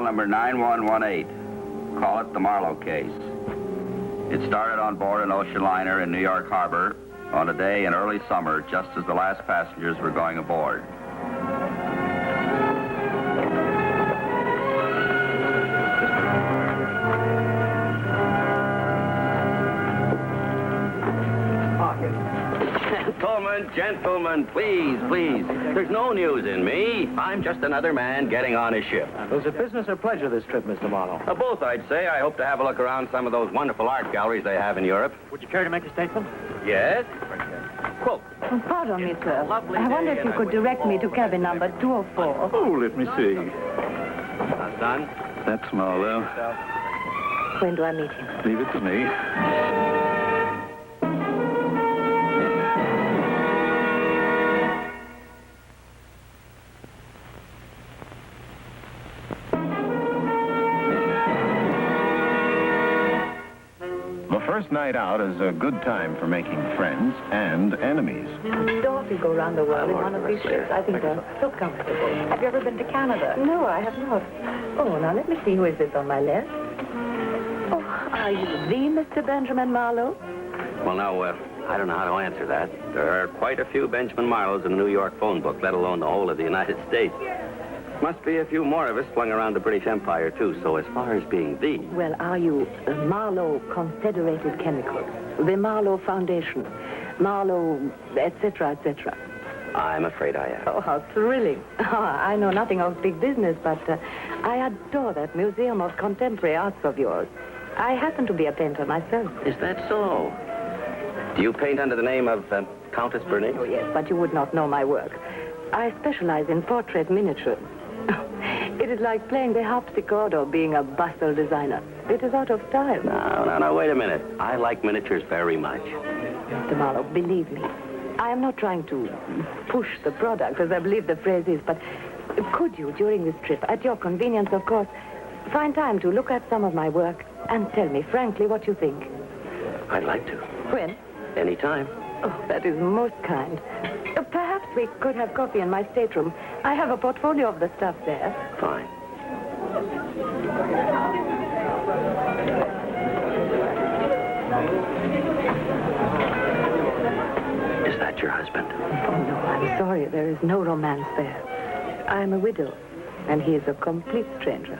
Number 9118. Call it the Marlowe Case. It started on board an ocean liner in New York Harbor on a day in early summer, just as the last passengers were going aboard. Gentlemen, please, please. There's no news in me. I'm just another man getting on a ship. Was it business or pleasure this trip, Mr. Marlowe? Both, I'd say. I hope to have a look around some of those wonderful art galleries they have in Europe. Would you care to make a statement? Yes? Quote. Pardon me, sir. I wonder if you could direct me to cabin number 204. Oh, let me see. Son? That's Marlowe. When do I meet him? Leave it to me. First night out is a good time for making friends and enemies. Dorothy go around the world in one of these ships. I think they're so comfortable. Have you ever been to Canada? No, I have not. Oh, now let me see. Who is this on my left? Oh, are you the Mr. Benjamin Marlowe? Well, no, I don't know how to answer that. There are quite a few Benjamin Marlowes in the New York phone book, let alone the whole of the United States. Must be a few more of us flung around the British Empire, too. So as far as being the... Well, are you Marlowe Confederated Chemicals, the Marlowe Foundation, Marlowe, etc., etc.? I'm afraid I am. Oh, how thrilling. I know nothing of big business, but I adore that Museum of Contemporary Arts of yours. I happen to be a painter myself. Is that so? Do you paint under the name of Countess Bernaise? Oh, yes, but you would not know my work. I specialize in portrait miniatures. It is like playing the harpsichord or being a bustle designer. It is out of style. No, wait a minute. I like miniatures very much. Mr. Marlowe, believe me, I am not trying to push the product, as I believe the phrase is, but could you, during this trip, at your convenience, of course, find time to look at some of my work and tell me frankly what you think? I'd like to. When? Anytime. Oh, that is most kind. Perhaps we could have coffee in my stateroom. I have a portfolio of the stuff there. Fine. Is that your husband? Oh, no, I'm sorry. There is no romance there. I'm a widow, and he is a complete stranger.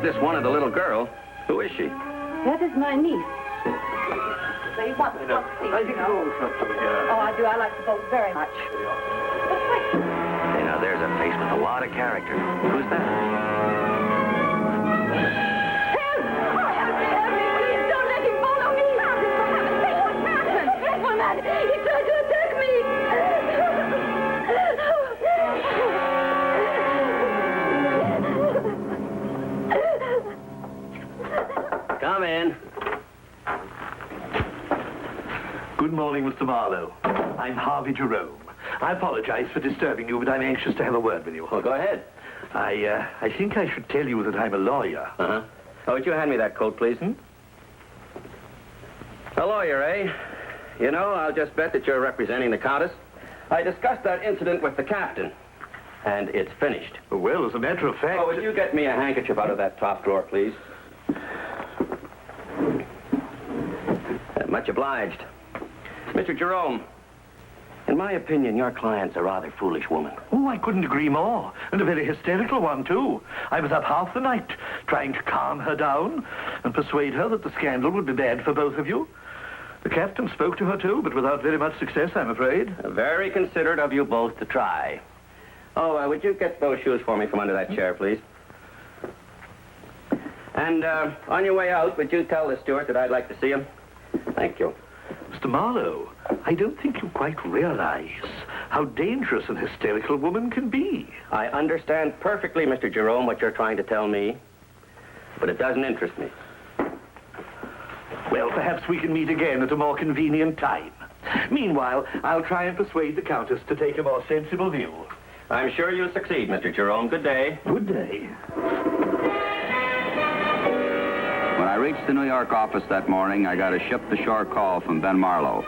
This one of the little girl. Who is she? That is my niece. So you want to I think both up to here. Oh, I do. I like you both very much. Hey, now there's a face with a lot of character. Who's that? Help! Help me, please. Don't let him follow me. What happened? Dreadful man. He tried to attack me. Come in. Good morning, Mr. Marlowe. I'm Harvey Jerome. I apologize for disturbing you, but I'm anxious to have a word with you. Well, go ahead. I think I should tell you that I'm a lawyer. Uh-huh. Oh, would you hand me that coat, please? A lawyer, eh? You know, I'll just bet that you're representing the Countess. I discussed that incident with the captain, and it's finished. Well, as a matter of fact... Oh, would you get me a handkerchief out of that top drawer, please? Much obliged. Mr. Jerome, in my opinion, your client's a rather foolish woman. Oh, I couldn't agree more. And a very hysterical one, too. I was up half the night trying to calm her down and persuade her that the scandal would be bad for both of you. The captain spoke to her, too, but without very much success, I'm afraid. Very considerate of you both to try. Oh, would you get those shoes for me from under that chair, please? And on your way out, would you tell the steward that I'd like to see him? Thank you. Mr. Marlowe, I don't think you quite realize how dangerous an hysterical woman can be. I understand perfectly, Mr. Jerome, what you're trying to tell me, but it doesn't interest me. Well, perhaps we can meet again at a more convenient time. Meanwhile, I'll try and persuade the Countess to take a more sensible view. I'm sure you'll succeed, Mr. Jerome. Good day. Good day. When I reached the New York office that morning, I got a ship-to-shore call from Ben Marlowe.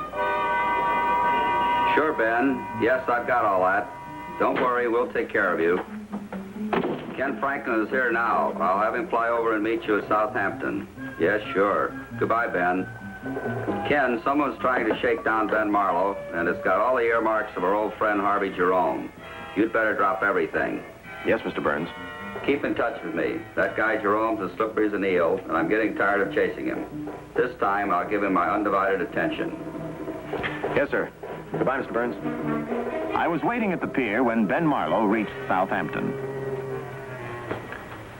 Sure, Ben. Yes, I've got all that. Don't worry, we'll take care of you. Ken Franklin is here now. I'll have him fly over and meet you at Southampton. Yes, sure. Goodbye, Ben. Ken, someone's trying to shake down Ben Marlowe, and it's got all the earmarks of our old friend Harvey Jerome. You'd better drop everything. Yes, Mr. Burns. Keep in touch with me. That guy Jerome's as slippery as an eel, and I'm getting tired of chasing him. This time, I'll give him my undivided attention. Yes, sir. Goodbye, Mr. Burns. I was waiting at the pier when Ben Marlowe reached Southampton.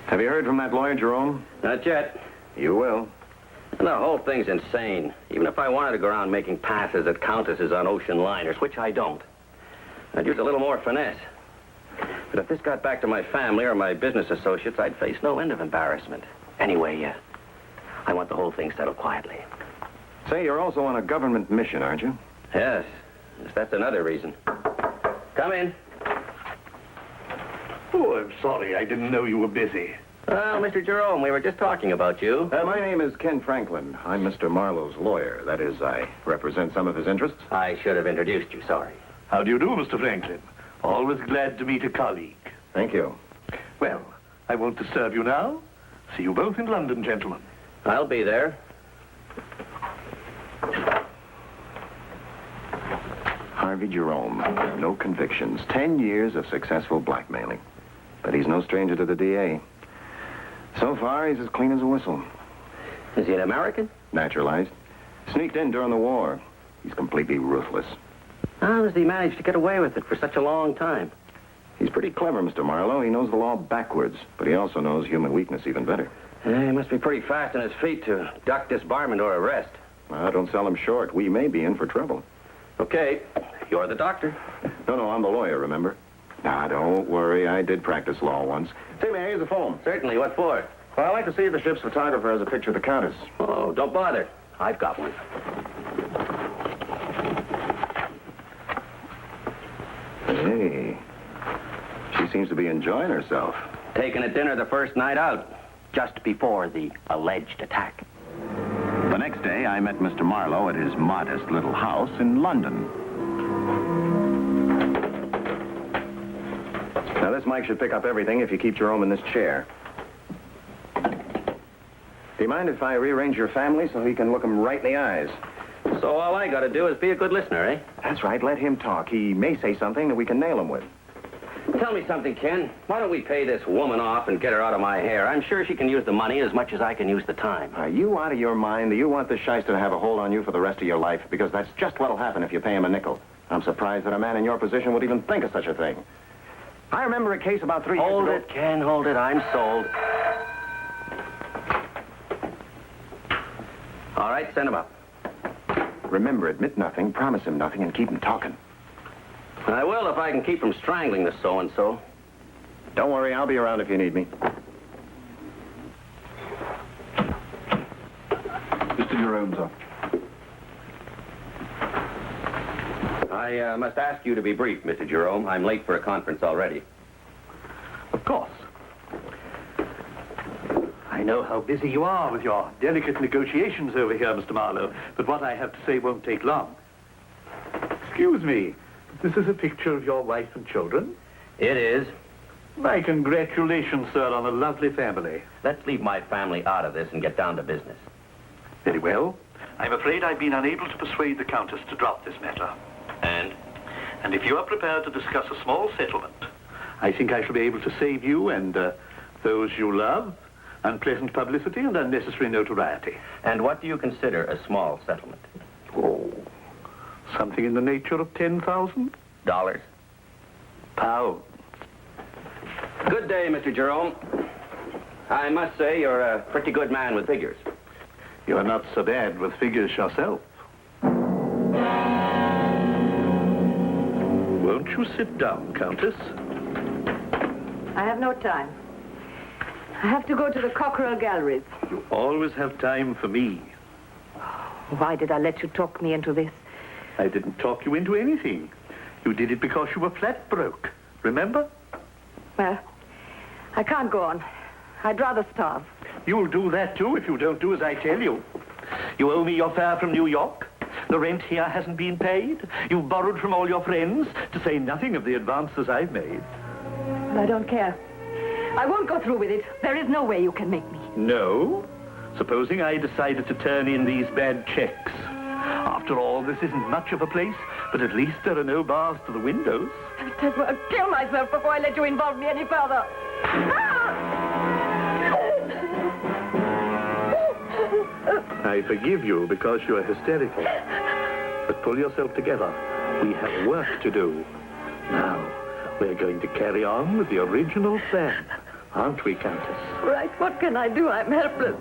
Have you heard from that lawyer, Jerome? Not yet. You will. The whole thing's insane. Even if I wanted to go around making passes at Countesses on ocean liners, which I don't, I'd use a little more finesse. But if this got back to my family or my business associates, I'd face no end of embarrassment. Anyway, I want the whole thing settled quietly. Say, you're also on a government mission, aren't you? Yes, that's another reason. Come in. Oh, I'm sorry. I didn't know you were busy. Well, Mr. Jerome, we were just talking about you. My name is Ken Franklin. I'm Mr. Marlowe's lawyer. That is, I represent some of his interests. I should have introduced you, sorry. How do you do, Mr. Franklin? Always glad to meet a colleague. Thank you. Well, I won't disturb you now. See you both in London, gentlemen. I'll be there. Harvey Jerome. No convictions. 10 years of successful blackmailing. But he's no stranger to the DA. So far, he's as clean as a whistle. Is he an American? Naturalized. Sneaked in during the war. He's completely ruthless. How does he manage to get away with it for such a long time? He's pretty clever, Mr. Marlowe. He knows the law backwards, but he also knows human weakness even better. He must be pretty fast on his feet to duck disbarment or arrest. Well, don't sell him short. We may be in for trouble. Okay, you're the doctor. No, I'm the lawyer, remember? Nah, don't worry. I did practice law once. Say, may I use the phone? Certainly, what for? Well, I'd like to see if the ship's photographer has a picture of the Countess. Oh, don't bother. I've got one. Hey, she seems to be enjoying herself. Taking a dinner the first night out, just before the alleged attack. The next day, I met Mr. Marlowe at his modest little house in London. Now, this mic should pick up everything if you keep Jerome in this chair. Do you mind if I rearrange your family so he can look him right in the eyes? So all I got to do is be a good listener, eh? That's right. Let him talk. He may say something that we can nail him with. Tell me something, Ken. Why don't we pay this woman off and get her out of my hair? I'm sure she can use the money as much as I can use the time. Are you out of your mind? Do you want this shyster to have a hold on you for the rest of your life? Because that's just what'll happen if you pay him a nickel. I'm surprised that a man in your position would even think of such a thing. I remember a case about 3 years ago. Hold it, Ken, hold it. I'm sold. All right, send him up. Remember, admit nothing, promise him nothing, and keep him talking. I will if I can keep from strangling the so-and-so. Don't worry, I'll be around if you need me. Mr. Jerome's up. I must ask you to be brief, Mr. Jerome. I'm late for a conference already. Of course. I know how busy you are with your delicate negotiations over here, Mr. Marlowe, but what I have to say won't take long. Excuse me, this is a picture of your wife and children? It is. My congratulations, sir, on a lovely family. Let's leave my family out of this and get down to business. Very well. I'm afraid I've been unable to persuade the Countess to drop this matter. And if you are prepared to discuss a small settlement, I think I shall be able to save you and those you love unpleasant publicity and unnecessary notoriety. And what do you consider a small settlement? Oh, something in the nature of $10,000? Pounds. Good day, Mr. Jerome. I must say you're a pretty good man with figures. You're not so bad with figures yourself. you sit down, Countess? I have no time. I have to go to the Cockerell Galleries. You always have time for me. Why did I let you talk me into this? I didn't talk you into anything. You did it because you were flat broke. Remember? Well, I can't go on. I'd rather starve. You'll do that, too, if you don't do as I tell you. You owe me your fare from New York. The rent here hasn't been paid. You've borrowed from all your friends, to say nothing of the advances I've made. I don't care. I won't go through with it. There is no way you can make me. No? Supposing I decided to turn in these bad checks. After all, this isn't much of a place, but at least there are no bars to the windows. I'll kill myself before I let you involve me any further. I forgive you because you are hysterical. But pull yourself together. We have work to do. Now, we're going to carry on with the original plan, aren't we, Countess? Right, what can I do? I'm helpless.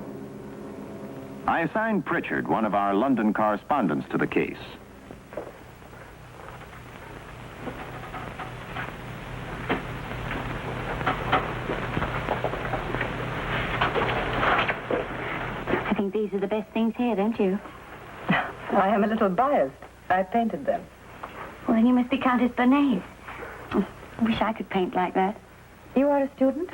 I assigned Pritchard, one of our London correspondents, to the case. I think these are the best things here, don't you? I am a little biased. I painted them. Well, then you must be Countess Bernaise. I wish I could paint like that. You are a student?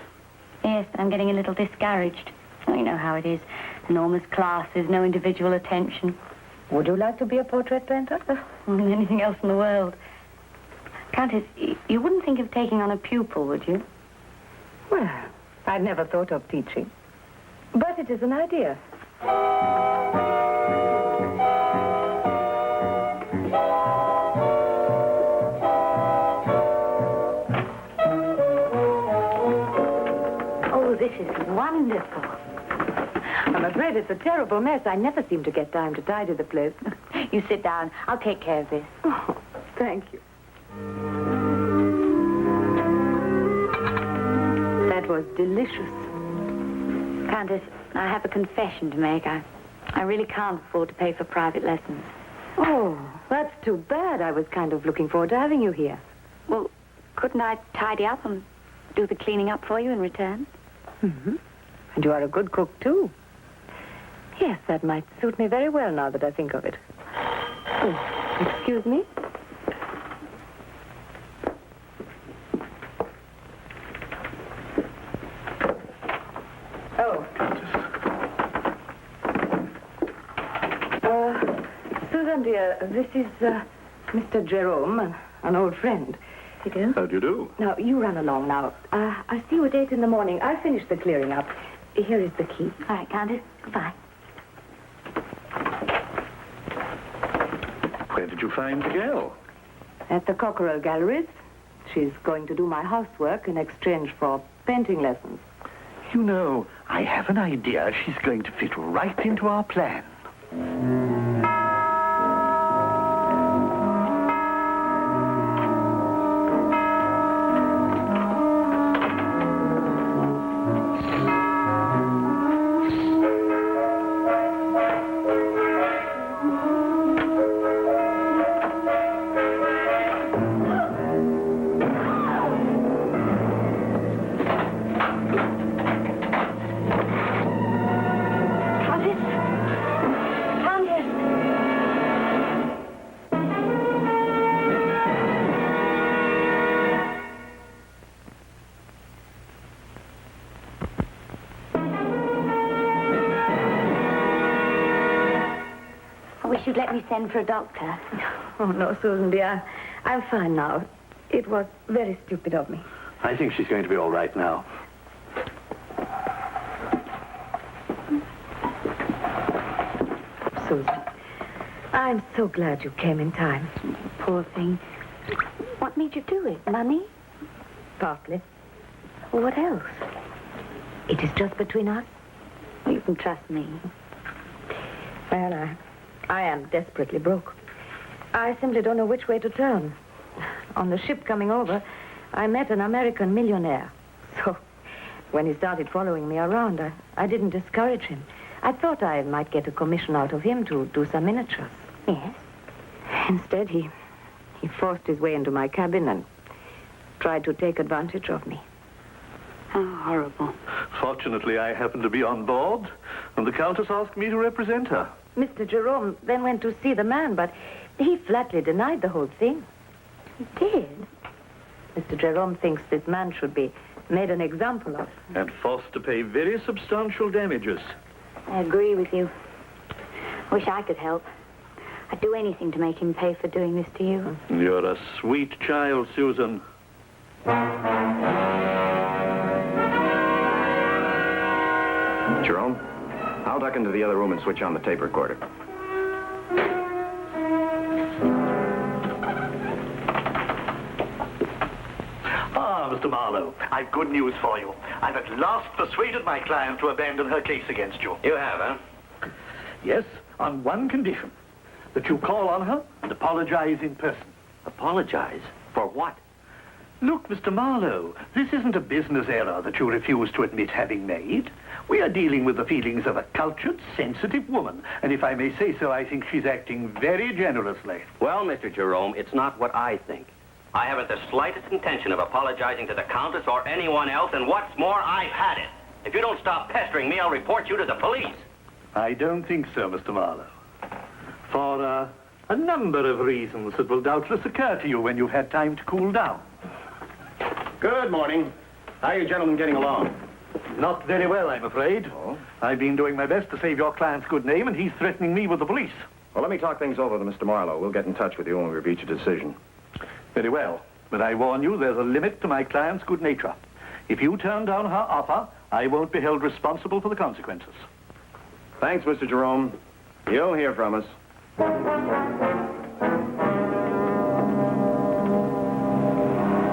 Yes, but I'm getting a little discouraged. Oh, you know how it is. Enormous classes, no individual attention. Would you like to be a portrait painter? More than anything else in the world. Countess, you wouldn't think of taking on a pupil, would you? Well, I'd never thought of teaching. But it is an idea. Oh, this is wonderful. I'm afraid it's a terrible mess. I never seem to get time to tidy the place. You sit down. I'll take care of this. Oh, thank you. That was delicious. Countess, I have a confession to make. I really can't afford to pay for private lessons. Oh, that's too bad. I was kind of looking forward to having you here. Well, couldn't I tidy up and do the cleaning up for you in return? Mm-hmm. And you are a good cook, too. Yes, that might suit me very well now that I think of it. Oh, excuse me? Oh. Susan, dear, this is Mr. Jerome, an old friend. You do? How do you do? Now, you run along now. I'll see you at 8 in the morning. I'll finish the clearing up. Here is the key. All right, Countess. Goodbye. Where did you find the girl? At the Cockerell Galleries. She's going to do my housework in exchange for painting lessons. You know, I have an idea she's going to fit right into our plan. You'd let me send for a doctor. Oh, no, Susan, dear. I'm fine now. It was very stupid of me. I think she's going to be all right now. Susan, I'm so glad you came in time. Poor thing. What made you do it? Money? Partly. Well, what else? It is just between us. You can trust me. Well, I am desperately broke. I simply don't know which way to turn. On the ship coming over, I met an American millionaire. So, when he started following me around, I didn't discourage him. I thought I might get a commission out of him to do some miniatures. Yes? Instead, he forced his way into my cabin and tried to take advantage of me. How horrible. Fortunately, I happened to be on board, and the Countess asked me to represent her. Mr. Jerome then went to see the man, but he flatly denied the whole thing. He did? Mr. Jerome thinks this man should be made an example of. And forced to pay very substantial damages. I agree with you. Wish I could help. I'd do anything to make him pay for doing this to you. You're a sweet child, Susan. Jerome, I'll duck into the other room and switch on the tape recorder. Mr. Marlowe, I've good news for you. I've at last persuaded my client to abandon her case against you. You have, huh? Yes, on one condition. That you call on her and apologize in person. Apologize? For what? Look, Mr. Marlowe, this isn't a business error that you refuse to admit having made. We are dealing with the feelings of a cultured, sensitive woman. And if I may say so, I think she's acting very generously. Well, Mr. Jerome, it's not what I think. I haven't the slightest intention of apologizing to the Countess or anyone else, and what's more, I've had it. If you don't stop pestering me, I'll report you to the police. I don't think so, Mr. Marlowe. For a number of reasons that will doubtless occur to you when you've had time to cool down. Good morning. How are you gentlemen getting along? Not very well, I'm afraid. Oh? I've been doing my best to save your client's good name, and he's threatening me with the police. Well, let me talk things over with Mr. Marlowe. We'll get in touch with you when we reach a decision. Very well. But I warn you, there's a limit to my client's good nature. If you turn down her offer, I won't be held responsible for the consequences. Thanks, Mr. Jerome. You'll hear from us.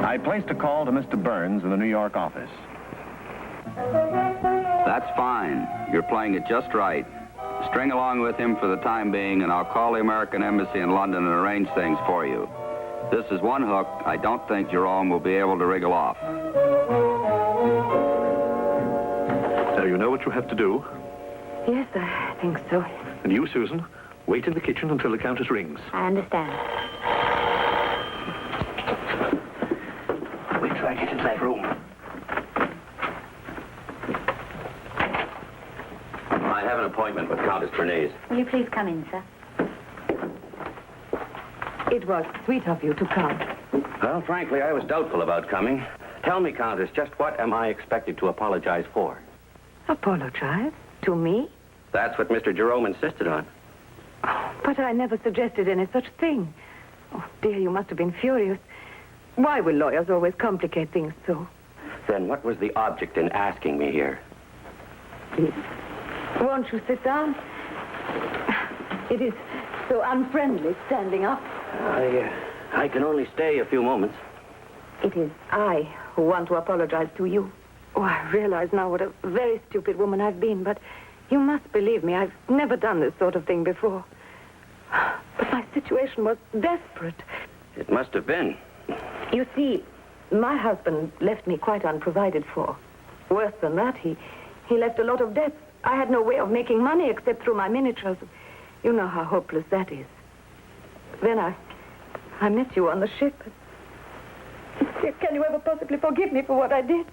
I placed a call to Mr. Burns in the New York office. That's fine. You're playing it just right. String along with him for the time being, and I'll call the American Embassy in London and arrange things for you. This is one hook I don't think Jerome will be able to wriggle off. Now, you know what you have to do. Yes, I think so. And you, Susan, wait in the kitchen until the Countess rings. I understand. Wait till I get into that room. I have an appointment with Countess Bernaise. Will you please come in, sir? It was sweet of you to come. Well, frankly, I was doubtful about coming. Tell me, Countess, just what am I expected to apologize for? Apologize? To me? That's what Mr. Jerome insisted on. Oh, but I never suggested any such thing. Oh, dear, you must have been furious. Why will lawyers always complicate things so? Then what was the object in asking me here? Please, won't you sit down? It is so unfriendly standing up. I can only stay a few moments. It is I who want to apologize to you. Oh, I realize now what a very stupid woman I've been, but you must believe me, I've never done this sort of thing before. But my situation was desperate. It must have been. You see, my husband left me quite unprovided for. Worse than that, he left a lot of debts. I had no way of making money except through my miniatures. You know how hopeless that is. Then I met you on the ship. Can you ever possibly forgive me for what I did?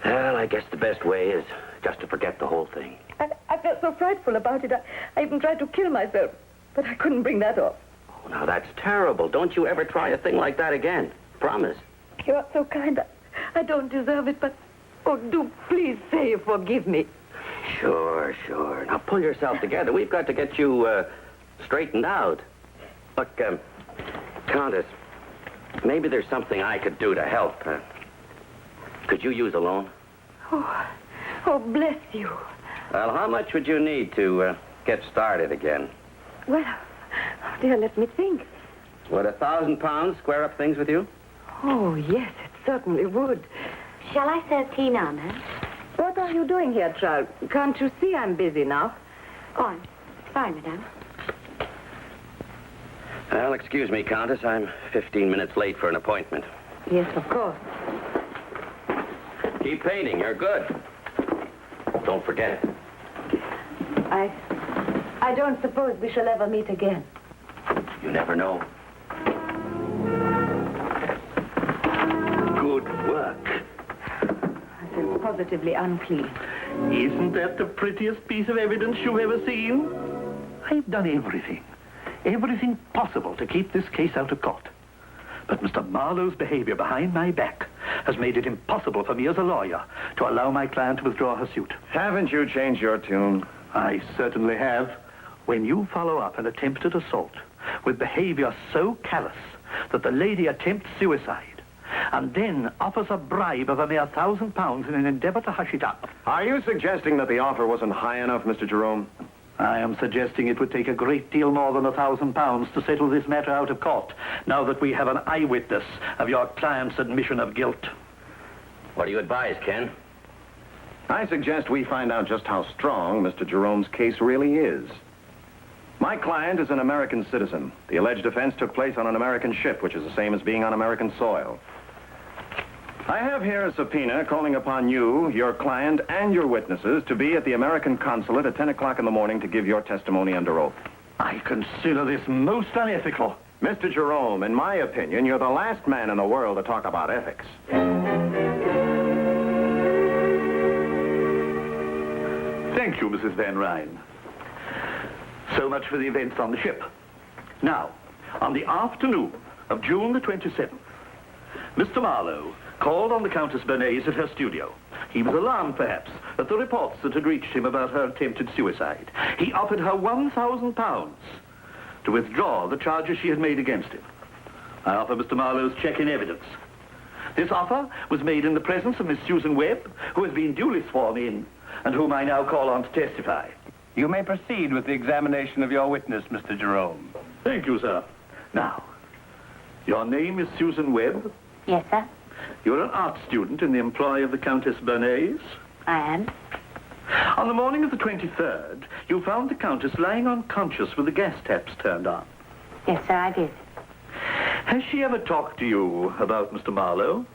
Well, I guess the best way is just to forget the whole thing. I felt so frightful about it. I even tried to kill myself, but I couldn't bring that off. Oh, now that's terrible. Don't you ever try a thing like that again. Promise. You are so kind. I don't deserve it, but... Oh, do please say you forgive me. Sure. Now pull yourself together. We've got to get you straightened out. Look, Countess, maybe there's something I could do to help. Could you use a loan? Oh, bless you. Well, how much would you need to get started again? Well, dear, let me think. Would £1,000 square up things with you? Oh, yes, it certainly would. Shall I serve tea now, ma'am? What are you doing here, child? Can't you see I'm busy now? Go on. It's fine, madame. Well, excuse me, Countess. I'm 15 minutes late for an appointment. Yes, of course. Keep painting. You're good. Don't forget it. I don't suppose we shall ever meet again. You never know. work. I feel positively unclean. Isn't that the prettiest piece of evidence you've ever seen? I've done everything possible to keep this case out of court. But Mr. Marlowe's behavior behind my back has made it impossible for me as a lawyer to allow my client to withdraw her suit. Haven't you changed your tune? I certainly have. When you follow up an attempted assault with behavior so callous that the lady attempts suicide and then offers a bribe of a mere £1,000 in an endeavor to hush it up. Are you suggesting that the offer wasn't high enough, Mr. Jerome? I am suggesting it would take a great deal more than £1,000 to settle this matter out of court, now that we have an eyewitness of your client's admission of guilt. What do you advise, Ken? I suggest we find out just how strong Mr. Jerome's case really is. My client is an American citizen. The alleged offense took place on an American ship, which is the same as being on American soil. I have here a subpoena calling upon you, your client, and your witnesses to be at the American consulate at 10 o'clock in the morning to give your testimony under oath. I consider this most unethical. Mr. Jerome, in my opinion, you're the last man in the world to talk about ethics. Thank you, Mrs. Van Rijn. So much for the events on the ship. Now, on the afternoon of June the 27th, Mr. Marlowe called on the Countess Bernaise at her studio. He was alarmed, perhaps, at the reports that had reached him about her attempted suicide. He offered her £1,000 to withdraw the charges she had made against him. I offer Mr. Marlowe's check in evidence. This offer was made in the presence of Miss Susan Webb, who has been duly sworn in, and whom I now call on to testify. You may proceed with the examination of your witness, Mr. Jerome. Thank you, sir. Now, your name is Susan Webb. Yes, sir. You're an art student in the employ of the Countess Bernaise. I am. On the morning of the 23rd, you found the Countess lying unconscious with the gas taps turned on. Yes, sir, I did. Has she ever talked to you about Mr. Marlowe?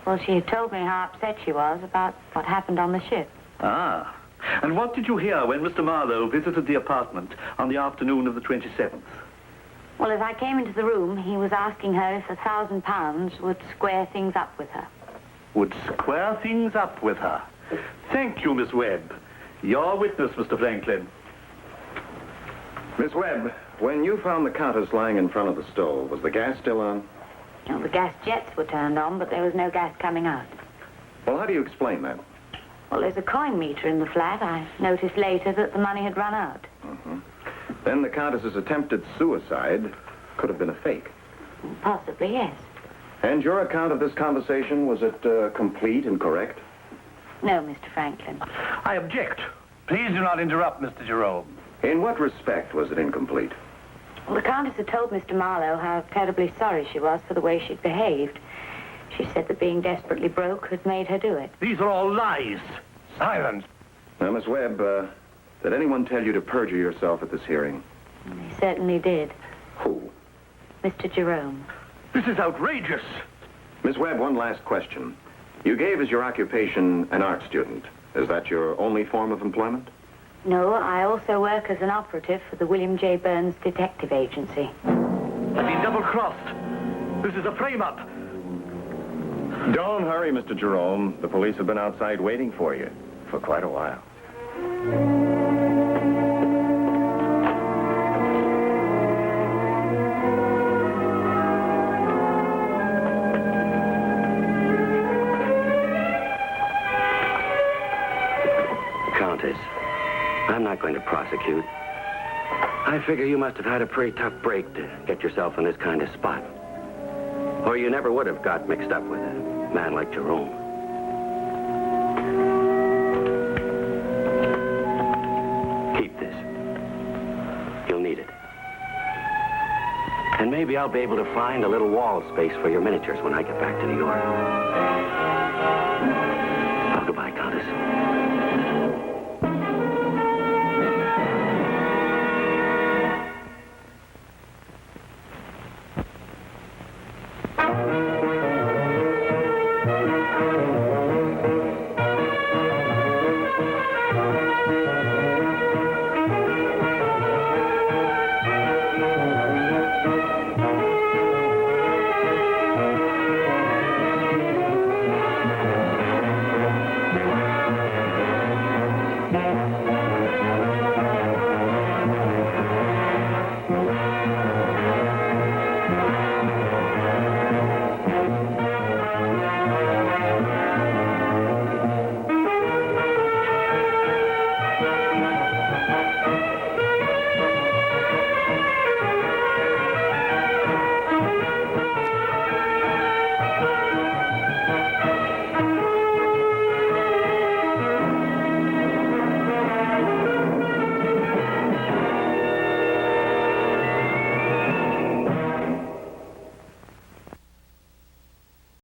Well, she had told me how upset she was about what happened on the ship. Ah. And what did you hear when Mr. Marlowe visited the apartment on the afternoon of the 27th? Well, as I came into the room, he was asking her if £1,000 would square things up with her. Would square things up with her. Thank you, Miss Webb. Your witness, Mr. Franklin. Miss Webb, when you found the Countess lying in front of the stove, was the gas still on? Well, the gas jets were turned on, but there was no gas coming out. Well, how do you explain that? Well, there's a coin meter in the flat. I noticed later that the money had run out. Then the Countess's attempted suicide could have been a fake. Possibly, yes. And your account of this conversation, was it complete and correct? No, Mr. Franklin. I object. Please do not interrupt, Mr. Jerome. In what respect was it incomplete? Well, the Countess had told Mr. Marlowe how terribly sorry she was for the way she'd behaved. She said that being desperately broke had made her do it. These are all lies. Silence. Now, Miss Webb, did anyone tell you to perjure yourself at this hearing? They certainly did. Who? Mr. Jerome. This is outrageous. Miss Webb, one last question. You gave as your occupation an art student. Is that your only form of employment? No, I also work as an operative for the William J. Burns Detective Agency. I've been double-crossed. This is a frame-up. Don't hurry, Mr. Jerome. The police have been outside waiting for you for quite a while. Countess, I'm not going to prosecute. I figure you must have had a pretty tough break to get yourself in this kind of spot. Or you never would have got mixed up with a man like Jerome. Keep this. You'll need it. And maybe I'll be able to find a little wall space for your miniatures when I get back to New York. Well, goodbye, Countess.